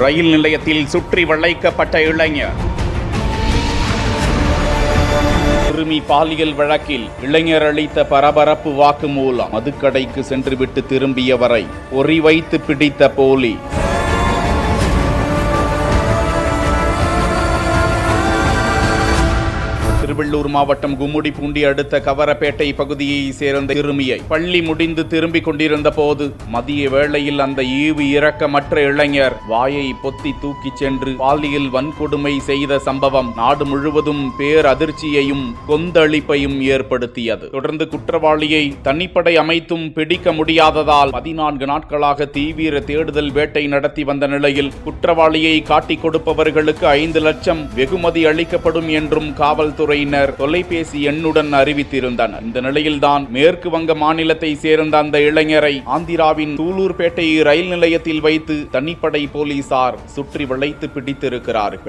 ரயில் நிலையத்தில் சுற்றி வளைக்கப்பட்ட இளைஞர். சிறுமி பாலியல் வழக்கில் இளைஞர் அளித்த பரபரப்பு வாக்குமூலம். மதுக்கடைக்கு சென்றுவிட்டு திரும்பியவரை பொறி வைத்து பிடித்த போலீஸ். திருவள்ளூர் மாவட்டம் கும்மிடிப்பூண்டி அடுத்த கவரப்பேட்டை பகுதியை சேர்ந்த சிறுமியை பள்ளி முடிந்து திரும்பிக் கொண்டிருந்த போது மதிய வேளையில் அந்த ஈவு இரக்கமற்ற இளைஞர் வாயை பொத்தி தூக்கிச் சென்று பாலியல் வன்கொடுமை செய்த சம்பவம் நாடு முழுவதும் பேரதிர்ச்சியையும் கொந்தளிப்பையும் ஏற்படுத்தியது. தொடர்ந்து குற்றவாளியை தனிப்படை அமைத்தும் பிடிக்க முடியாததால் 14 நாட்களாக தீவிர தேடுதல் வேட்டை நடத்தி வந்த நிலையில் குற்றவாளியை காட்டிக் கொடுப்பவர்களுக்கு 5 லட்சம் வெகுமதி அளிக்கப்படும் என்றும் காவல்துறை தொலைபேசி எண்ணுடன் அறிவித்திருந்தனர். இந்த நிலையில்தான் மேற்கு வங்க மாநிலத்தை சேர்ந்த அந்த இளைஞரை ஆந்திராவின் சூலூர்பேட்டை ரயில் நிலையத்தில் வைத்து தனிப்படை போலீசார் சுற்றி வளைத்து பிடித்திருக்கிறார்கள்.